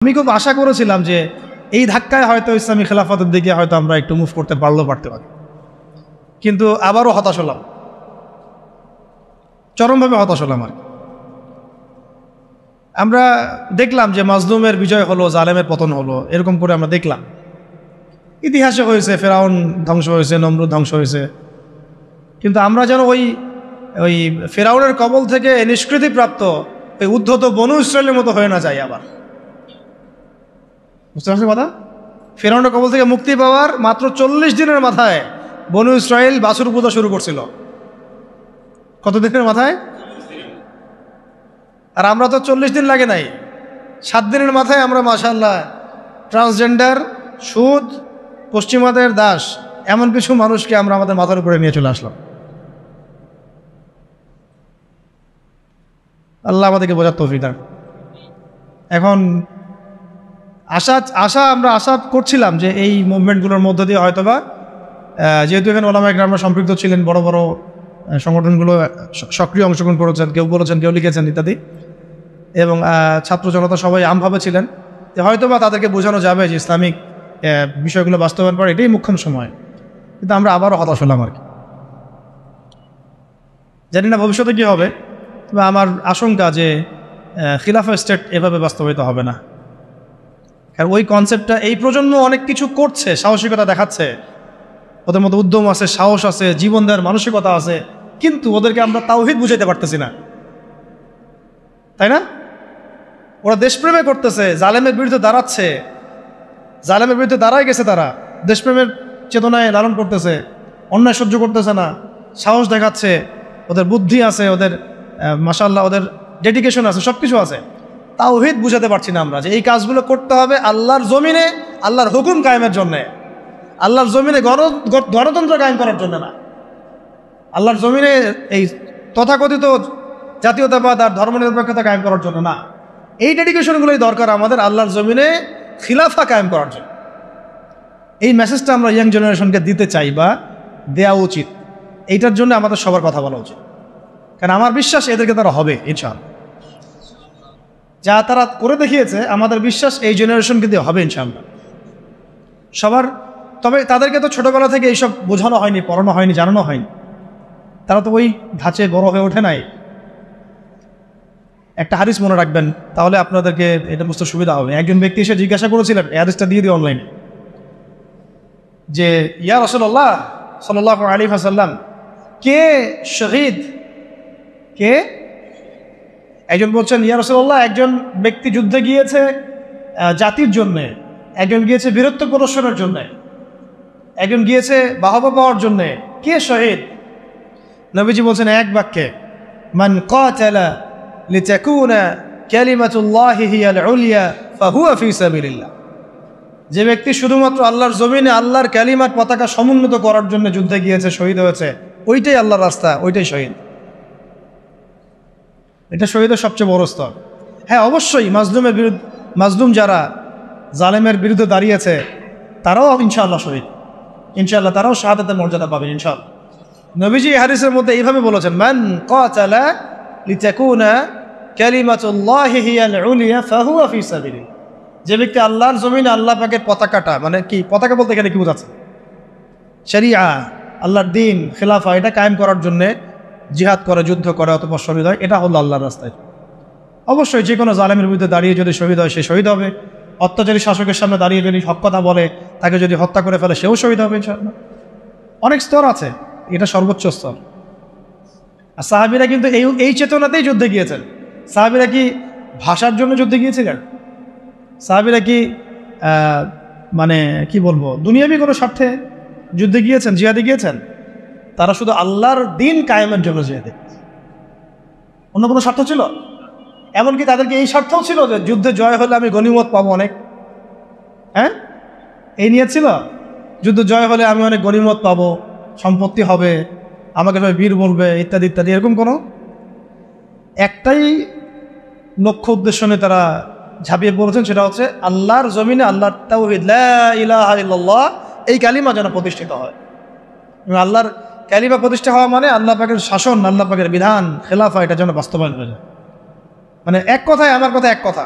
আমি খুব আশা করেছিলাম যে এই ধাক্কায় হয়তো ইসলামী খেলাফতের দিকে হয়তো আমরা একটু মুভ করতে পারতে পারি, কিন্তু আবারও হতাশ হলাম, চরমভাবে হতাশ হলাম। আর আমরা দেখলাম যে মাজলুমের বিজয় হলো, জালেমের পতন হলো, এরকম করে আমরা দেখলাম। ইতিহাসে হয়েছে, ফেরাউন ধ্বংস হয়েছে, নমরুদ ধ্বংস হয়েছে, কিন্তু আমরা যেন ওই ফেরাউনের কবল থেকে নিষ্কৃতিপ্রাপ্ত ওই উদ্ধত বনু ইসরায়েলের মতো হয়ে না যায় আবার। বুঝতে পারছেন কথা? ফেরাউনের কবল থেকে মুক্তি পাওয়ার মাত্র 40 দিনের মাথায় বনু ইসরায়েল বাছুর পূজা শুরু করছিল। কত দিনের মাথায়? আর আমরা তো 40 দিন লাগে নাই, 7 দিনের মাথায় আমরা মাশাআল্লাহ ট্রান্সজেন্ডার, সুদ, পশ্চিমাদের দাস, এমন কিছু মানুষকে আমরা আমাদের মাথার উপরে নিয়ে চলে আসলাম। আল্লাহ আমাদেরকে বোঝার তৌফিক দান। এখন আমরা আশা করছিলাম যে এই মুভমেন্টগুলোর মধ্য দিয়ে হয়তোবা, যেহেতু এখানে ওলামায়ে কেরামরা সম্পৃক্ত ছিলেন, বড় বড় সংগঠনগুলো সক্রিয় অংশগ্রহণ করেছেন, কেউ বলেছেন, কেউ লিখেছেন ইত্যাদি, এবং ছাত্র জনতা সবাই আমভাবে ছিলেন, যে হয়তোবা তাদেরকে বোঝানো যাবে যে ইসলামিক বিষয়গুলো বাস্তবায়ন করা এটাই মুখ্যম সময়। কিন্তু আমরা আবারও হতাশ হলাম আর কি। জানি না ভবিষ্যতে কী হবে, তবে আমার আশঙ্কা যে খিলাফা স্টেট এভাবে বাস্তবায়িত হবে না। কারণ ওই কনসেপ্টটা, এই প্রজন্ম অনেক কিছু করছে, সাহসিকতা দেখাচ্ছে, ওদের মধ্যে উদ্যম আছে, সাহস আছে, জীবন দেওয়ার মানসিকতা আছে, কিন্তু ওদেরকে আমরা তাওহীদ বুঝাইতে পারতেছি না, তাই না? ওরা দেশপ্রেমে করতেছে, জালেমের বিরুদ্ধে দাঁড়াচ্ছে, জালেমের বিরুদ্ধে দাঁড়ায় গেছে, তারা দেশপ্রেমের চেতনায় লালন করতেছে, অন্যায় সহ্য করতেছে না, সাহস দেখাচ্ছে, ওদের বুদ্ধি আছে, ওদের মাশাআল্লাহ ওদের ডেডিকেশন আছে, সব কিছু আছে। তাওহীদ বুঝাতে পারছি না আমরা যে এই কাজগুলো করতে হবে আল্লাহর জমিনে, আল্লাহর হুকুম কায়েমের জন্যে, আল্লাহর জমিনে গণতন্ত্র কায়েম করার জন্য না, আল্লাহর জমিনে এই তথাকথিত জাতীয়তাবাদ আর ধর্মনিরপেক্ষতা কায়েম করার জন্য না। এই ডেডিকেশনগুলোই দরকার আমাদের আল্লাহর জমিনে খিলাফা কায়েম করার জন্য। এই মেসেজটা আমরা ইয়াং জেনারেশনকে দিতে চাই বা দেওয়া উচিত। এইটার জন্য আমাদের সবার কথা বলা উচিত, কারণ আমার বিশ্বাস এদেরকে তারা হবে ইনশাআল্লাহ। যা তারা করে দেখিয়েছে, আমাদের বিশ্বাস এই জেনারেশনকে দিয়ে হবে ইনশাআল্লাহ সবার। তবে তাদেরকে তো ছোটোবেলা থেকে এইসব বোঝানো হয়নি, পড়ানো হয়নি, জানানো হয়নি, তারা তো ওই ধাঁচে বড় হয়ে ওঠে নাই। একটা হাদিস মনে রাখবেন, তাহলে আপনাদেরকে এটা বুঝতে সুবিধা হবে। একজন ব্যক্তি এসে জিজ্ঞাসা করেছিলেন, এই হাদিসটা দিয়ে দিই অনলাইনে, যে ইয়া রাসূলুল্লাহ সাল্লাল্লাহু আলাইহি ওয়াসাল্লাম, কে শহীদ, কে? একজন বলছেন, ইয়া রাসূলুল্লাহ, একজন ব্যক্তি যুদ্ধে গিয়েছে জাতির জন্যে, একজন গিয়েছে বীরত্ব প্রদর্শনের জন্যে, একজন গিয়েছে বাহবা পাওয়ার জন্যে, কে শহীদ? নবীজি বলছেন এক বাক্যে, মান কাতালা লিতাকুনা কালিমাতুল্লাহি হিয়াল উলিয়া ফাহুয়া ফি সাবিলিল্লাহ। যে ব্যক্তি শুধুমাত্র আল্লাহর জমিনে আল্লাহর কালিমার পতাকা সমুন্নত করার জন্য যুদ্ধে গিয়েছে, শহীদ হয়েছে, ওইটাই আল্লাহর রাস্তা, ওইটাই শহীদ। এটা শহীদের সবচেয়ে বড় স্তর। হ্যাঁ, অবশ্যই মাজলুম যারা জালেমের বিরুদ্ধে দাঁড়িয়েছে, তারাও ইনশাআল্লাহ শহীদ, ইনশাআল্লাহ তারাও শাহাদাতের মর্যাদা পাবেন ইনশাআল্লাহ। নবীজি হাদিসের মধ্যে এইভাবে বলেছেন, মান কাতালা লিতাকুনা কালিমাতুল্লাহি হিয়াল উলিয়া ফাহুয়া ফি সাবিলিল্লাহ। যে ব্যক্তি আল্লাহর জমিনে আল্লাহ পাকের পতাকাটা, মানে কি পতাকা বলতে এখানে কি বোঝাচ্ছে? শরিয়া, আল্লাহর দিন, খেলাফা, এটা কায়েম করার জন্যে জিহাদ করে, যুদ্ধ করে, অতঃপর শহীদ হয়, এটা হলো আল্লাহর রাস্তায়। অবশ্যই যে কোনো জালেমের বিরুদ্ধে দাঁড়িয়ে যদি শহীদ হয়, সে শহীদ হবে। অত্যাচারী শাসকের সামনে দাঁড়িয়ে যদি হক কথা বলে, তাকে যদি হত্যা করে ফেলে, সেও শহীদ হবে ইনশাআল্লাহ। অনেক স্তর আছে, এটা সর্বোচ্চ স্তর। আর সাহাবীরা কিন্তু এই চেতনাতেই যুদ্ধে গিয়েছেন। সাহাবীরা কি ভাষার জন্য যুদ্ধে গিয়েছিলেন? সাহাবীরা কি মানে কি বলবো, দুনিয়াবি কোনো স্বার্থে যুদ্ধে গিয়েছেন, জিহাদে গিয়েছেন? তারা শুধু আল্লাহর দিন কায়েমের জন্য জিহাদে। অন্য কোনো স্বার্থ ছিল? এমনকি তাদেরকে এই স্বার্থও ছিল যে যুদ্ধে জয় হলে আমি গনিমত পাবো অনেক। হ্যাঁ, এই নিয়ে ছিল, যুদ্ধ জয় হলে আমি অনেক গনিমত পাবো, সম্পত্তি হবে, আমাকে সবাই বীর বলবে, ইত্যাদি ইত্যাদি। এরকম কোনো একটাই লক্ষ্য উদ্দেশ্য নিয়ে তারা ঝাঁপিয়ে পড়েছেন, সেটা হচ্ছে আল্লাহর জমিনে আল্লাহর তাওহীদ, লা ইলাহা ইল্লাল্লাহ, এই কালিমা যেন প্রতিষ্ঠিত হয়। আল্লাহর কালিমা প্রতিষ্ঠা হওয়া মানে আল্লাহ পাকের শাসন, আল্লাহ পাকের বিধান, খেলাফা, এটা যেন বাস্তবায়ন হয়ে যায়। মানে এক কথায়, আমার কথা এক কথা,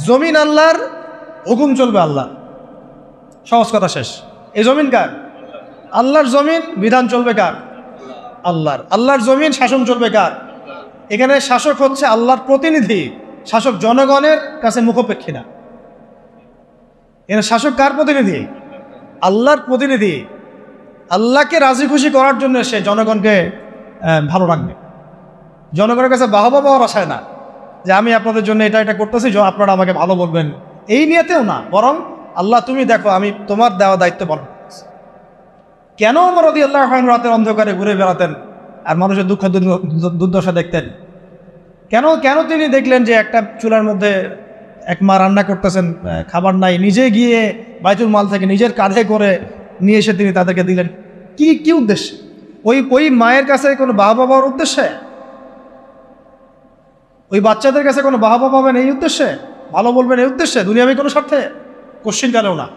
জমিন আল্লাহর, হুকুম চলবে আল্লাহ। সহজ কথা শেষ। এই জমিন কার? আল্লাহর জমিন, বিধান চলবে কার? আল্লাহর। আল্লাহর জমিন, শাসন চলবে কার? এখানে শাসক হচ্ছে আল্লাহর প্রতিনিধি, শাসক জনগণের কাছে মুখাপেক্ষী না। এখানে শাসক কার প্রতিনিধি? আল্লাহর প্রতিনিধি। আল্লাহকে রাজি খুশি করার জন্য সে জনগণকে ভালো রাখবে। জনগণের কাছে বাহবা পাওয়ার আশায় না যে আমি আপনাদের জন্য এটা এটা করতেছি, আপনারা আমাকে ভালো বলবেন, এই নিয়েতেও না, বরং আল্লাহ তুমি দেখো আমি তোমার দেওয়া দায়িত্ব পালন করছি। কেন ওমর রাদিয়াল্লাহু আনহু রাতের অন্ধকারে ঘুরে বেড়াতেন আর মানুষের দুঃখ দুর্দশা দেখতেন? কেন তিনি দেখলেন যে একটা চুলার মধ্যে এক মা রান্না করতেছেন, খাবার নাই, নিজে গিয়ে বাইতুল মাল থেকে নিজের কাঁধে করে নিয়ে এসে তিনি তাদেরকে দিলেন? কি উদ্দেশ্যে? ওই মায়ের কাছে কোনো বাহবা পাওয়ার উদ্দেশ্যে? ওই বাচ্চাদের কাছে কোনো বাহবা পাবেন এই উদ্দেশ্যে? ভালো বলবেন এই উদ্দেশ্যে? দুনিয়াবি কোনো স্বার্থে? কোশ্চিনকালেও না।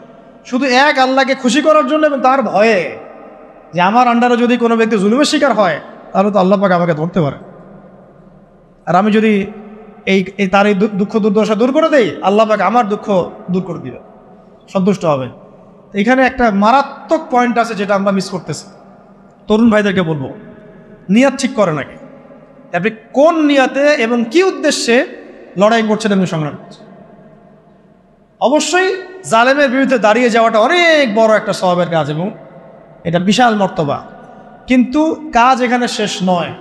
শুধু এক আল্লাহকে খুশি করার জন্য এবং তার ভয়ে যে আমার আন্ডারে যদি কোনো ব্যক্তি জুলুমের শিকার হয় তাহলে তো আল্লাহ পাক আমাকে ধরতে পারে, আর আমি যদি তার এই দুঃখ দুর্দশা দূর করে দেই, আল্লাহ পাক আমার দুঃখ দূর করে দিবে, সন্তুষ্ট হবে। এখানে একটা মারাত্মক পয়েন্ট আছে যেটা আমরা মিস করতেছি। তরুণ ভাইদেরকে বলবো, নিয়াত ঠিক করে নাকি? আপনি কোন নিয়াতে এবং কি উদ্দেশ্যে লড়াই করছেন এবং সংগ্রাম করছেন? অবশ্যই জালেমের বিরুদ্ধে দাঁড়িয়ে যাওয়াটা অনেক বড় একটা সওয়াবের কাজ এবং এটা বিশাল মর্তবা, কিন্তু কাজ এখানে শেষ নয়।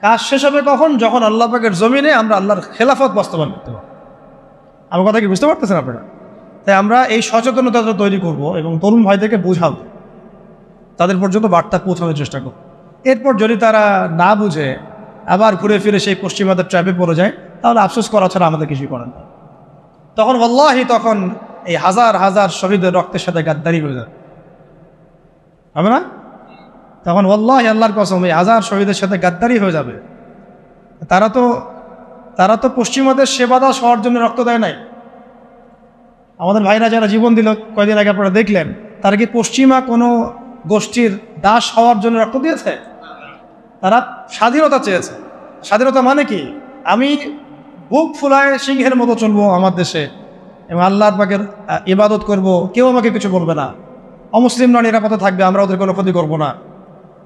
কাজ শেষ হবে কখন? যখন আল্লাহ পাকের জমিনে আমরা আল্লাহর খেলাফত বাস্তবায়ন করতে পারব। আমার কথা কি বুঝতে পারতেছেন আপনারা? তাই আমরা এই সচেতনতাটা তৈরি করব এবং তরুণ ভাইদেরকে বোঝাবো, তাদের পর্যন্ত বার্তা পৌঁছানোর চেষ্টা করব। এরপর যদি তারা না বুঝে আবার ঘুরে ফিরে সেই পশ্চিমাদের ট্র্যাপে পড়ে যায়, তাহলে আফসোস করা ছাড়া আমাদের কিছুই করেন না। তখন আল্লাহি তখন এই হাজার হাজার শহীদের রক্তের সাথে গাদ্দারি হয়ে যাবে, হবে না? তখন আল্লাহি আল্লাহর কসম এই হাজার শহীদের সাথে গাদ্দারি হয়ে যাবে। তারা তো পশ্চিমাদের সেবাদাস হওয়ার জন্য রক্ত দেয় নাই। আমাদের ভাইরা যারা জীবন দিল কয়দিন আগে আপনারা দেখলেন, তারা কি পশ্চিমা কোনো গোষ্ঠীর দাস হওয়ার জন্য রক্ত দিয়েছে? তারা স্বাধীনতা চেয়েছে। স্বাধীনতা মানে কি? আমি বুক ফুলায় সিংহের মতো চলবো আমার দেশে এবং আল্লাহর পাকের ইবাদত করব, কেউ আমাকে কিছু বলবে না, অমুসলিমরা নিরাপদে থাকবে, আমরা ওদের কোনো ক্ষতি করবো না,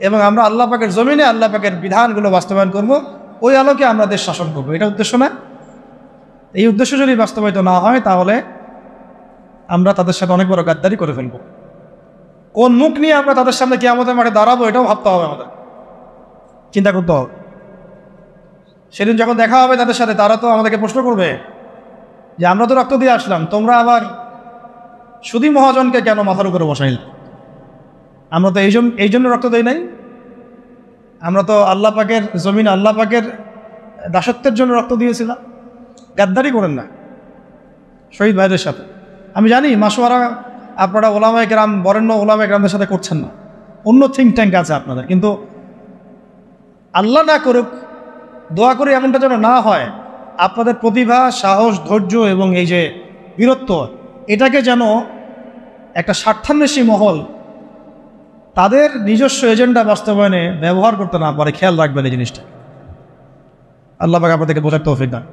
এবং আমরা আল্লাহ পাকের জমিনে আল্লাহ পাকের বিধানগুলো বাস্তবায়ন করব, ওই আলোকে আমরা দেশ শাসন করবো। এটা উদ্দেশ্য না? এই উদ্দেশ্য যদি বাস্তবায়িত না হয় তাহলে আমরা তাদের সাথে অনেক বড় গাদ্দারি করে ফেলবো। কোন মুখ নিয়ে আমরা তাদের সামনে কিয়ামতের মাঠে দাঁড়াবো এটাও ভাবতে হবে, আমাদের চিন্তা করতে হবে। সেদিন যখন দেখা হবে তাদের সাথে, তারা তো আমাদেরকে প্রশ্ন করবে যে আমরা তো রক্ত দিয়ে আসলাম, তোমরা আবার সুধী মহাজনকে কেন মাথার উপরে বসাইল? আমরা তো এই জন্য রক্ত দেই নাই। আমরা তো আল্লাহ পাকের জমিন, আল্লাহ পাকের দাসত্বের জন্য রক্ত দিয়েছিলাম। গাদ্দারি করেন না শহীদ ভাইদের সাথে। আমি জানি মাসোয়ারা আপনারা ওলামায়ে কেরাম, বরেণ্য ওলামায়ে কেরামদের সাথে করছেন না, অন্য থিঙ্ক ট্যাঙ্ক আছে আপনাদের, কিন্তু আল্লাহ না করুক, দোয়া করে এমনটা যেন না হয়। আপনাদের প্রতিভা, সাহস, ধৈর্য এবং এই যে বীরত্ব, এটাকে যেন একটা স্বার্থান্বেষী মহল তাদের নিজস্ব এজেন্ডা বাস্তবায়নে ব্যবহার করতে না পারে, খেয়াল রাখবেন এই জিনিসটা। আল্লাহ পাক আপনাদেরকে বোঝার তৌফিক দান।